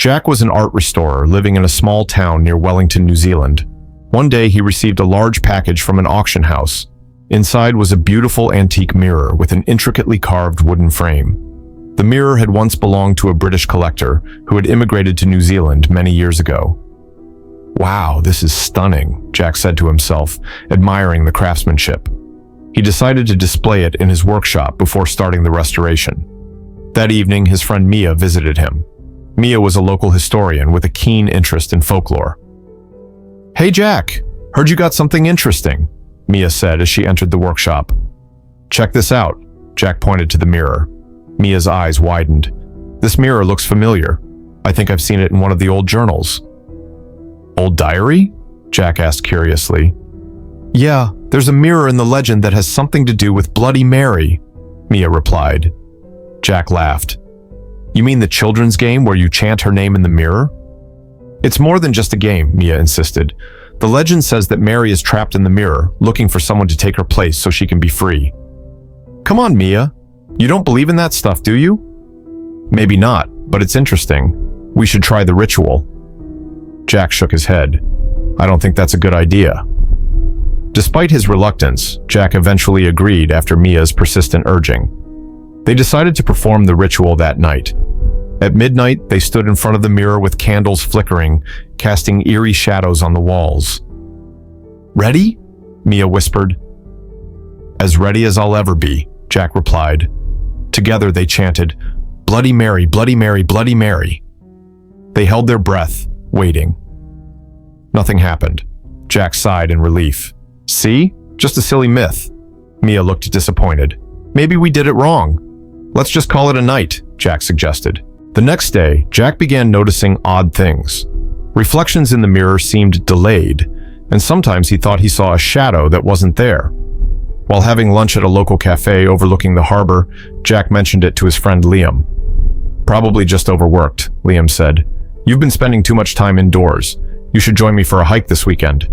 Jack was an art restorer living in a small town near Wellington, New Zealand. One day he received a large package from an auction house. Inside was a beautiful antique mirror with an intricately carved wooden frame. The mirror had once belonged to a British collector who had immigrated to New Zealand many years ago. "Wow, this is stunning," Jack said to himself, admiring the craftsmanship. He decided to display it in his workshop before starting the restoration. That evening, his friend Mia visited him. Mia was a local historian with a keen interest in folklore. "Hey Jack, heard you got something interesting," Mia said as she entered the workshop. "Check this out," Jack pointed to the mirror. Mia's eyes widened. "This mirror looks familiar. I think I've seen it in one of the old journals." "Old diary?" Jack asked curiously. "Yeah, there's a mirror in the legend that has something to do with Bloody Mary," Mia replied. Jack laughed. "You mean the children's game where you chant her name in the mirror?" "It's more than just a game," Mia insisted. "The legend says that Mary is trapped in the mirror, looking for someone to take her place so she can be free." "Come on, Mia. You don't believe in that stuff, do you?" "Maybe not, but it's interesting. We should try the ritual." Jack shook his head. "I don't think that's a good idea." Despite his reluctance, Jack eventually agreed after Mia's persistent urging. They decided to perform the ritual that night. At midnight, they stood in front of the mirror with candles flickering, casting eerie shadows on the walls. "Ready?" Mia whispered. "As ready as I'll ever be," Jack replied. Together they chanted, "Bloody Mary, Bloody Mary, Bloody Mary." They held their breath, waiting. Nothing happened. Jack sighed in relief. "See? Just a silly myth." Mia looked disappointed. "Maybe we did it wrong. Let's just call it a night," Jack suggested. The next day, Jack began noticing odd things. Reflections in the mirror seemed delayed, and sometimes he thought he saw a shadow that wasn't there. While having lunch at a local cafe overlooking the harbor, Jack mentioned it to his friend Liam. "Probably just overworked," Liam said. "You've been spending too much time indoors. You should join me for a hike this weekend."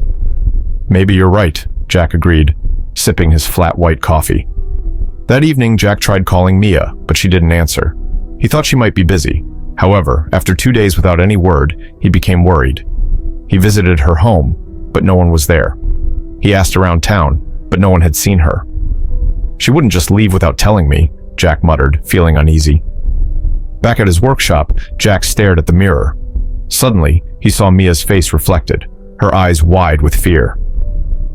"Maybe you're right," Jack agreed, sipping his flat white coffee. That evening, Jack tried calling Mia, but she didn't answer. He thought she might be busy. However, after 2 days without any word, he became worried. He visited her home, but no one was there. He asked around town, but no one had seen her. "She wouldn't just leave without telling me," Jack muttered, feeling uneasy. Back at his workshop, Jack stared at the mirror. Suddenly, he saw Mia's face reflected, her eyes wide with fear.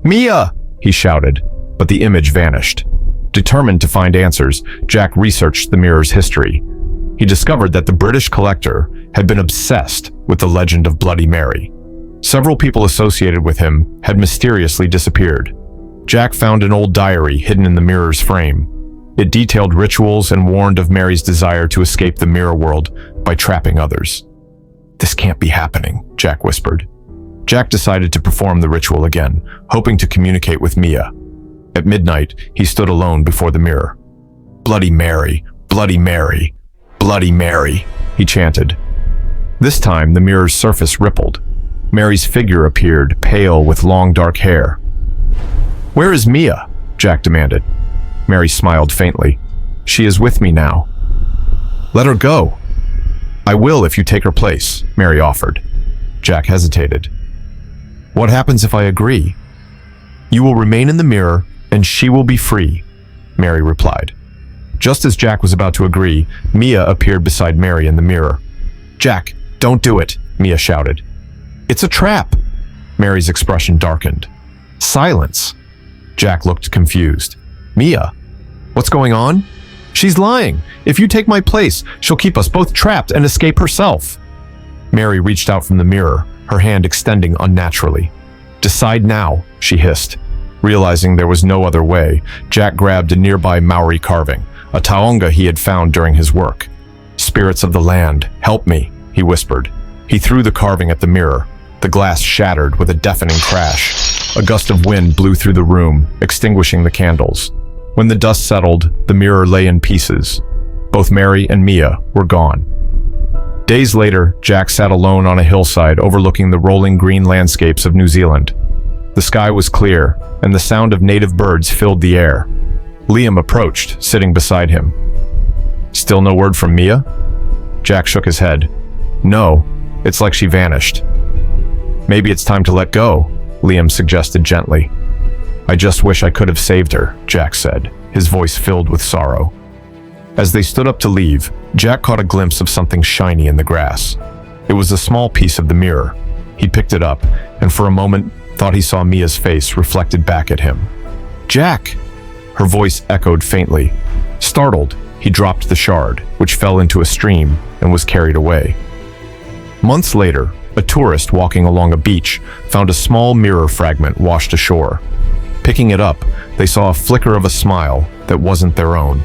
"Mia!" he shouted, but the image vanished. Determined to find answers, Jack researched the mirror's history. He discovered that the British collector had been obsessed with the legend of Bloody Mary. Several people associated with him had mysteriously disappeared. Jack found an old diary hidden in the mirror's frame. It detailed rituals and warned of Mary's desire to escape the mirror world by trapping others. "This can't be happening," Jack whispered. Jack decided to perform the ritual again, hoping to communicate with Mia. At midnight, he stood alone before the mirror. "Bloody Mary, Bloody Mary, Bloody Mary," he chanted. This time, the mirror's surface rippled. Mary's figure appeared, pale with long dark hair. "Where is Mia?" Jack demanded. Mary smiled faintly. "She is with me now." "Let her go." "I will if you take her place," Mary offered. Jack hesitated. "What happens if I agree?" "You will remain in the mirror, and she will be free," Mary replied. Just as Jack was about to agree, Mia appeared beside Mary in the mirror. "Jack, don't do it," Mia shouted. "It's a trap." Mary's expression darkened. "Silence." Jack looked confused. "Mia, what's going on?" "She's lying. If you take my place, she'll keep us both trapped and escape herself." Mary reached out from the mirror, her hand extending unnaturally. "Decide now," she hissed. Realizing there was no other way, Jack grabbed a nearby Maori carving, a taonga he had found during his work. "Spirits of the land, help me," he whispered. He threw the carving at the mirror. The glass shattered with a deafening crash. A gust of wind blew through the room, extinguishing the candles. When the dust settled, the mirror lay in pieces. Both Mary and Mia were gone. Days later, Jack sat alone on a hillside overlooking the rolling green landscapes of New Zealand. The sky was clear, and the sound of native birds filled the air. Liam approached, sitting beside him. "Still no word from Mia?" Jack shook his head. No, it's like she vanished. Maybe it's time to let go, Liam suggested gently. I just wish I could have saved her, Jack said, his voice filled with sorrow. As they stood up to leave, Jack caught a glimpse of something shiny in the grass. It was a small piece of the mirror. He picked it up, and for a moment thought he saw Mia's face reflected back at him. Jack! Her voice echoed faintly. Startled, he dropped the shard, which fell into a stream and was carried away. Months later, a tourist walking along a beach found a small mirror fragment washed ashore. Picking it up, they saw a flicker of a smile that wasn't their own.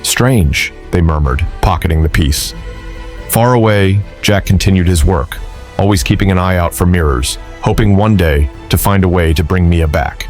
Strange, they murmured, pocketing the piece. Far away, Jack continued his work, always keeping an eye out for mirrors, hoping one day to find a way to bring Mia back.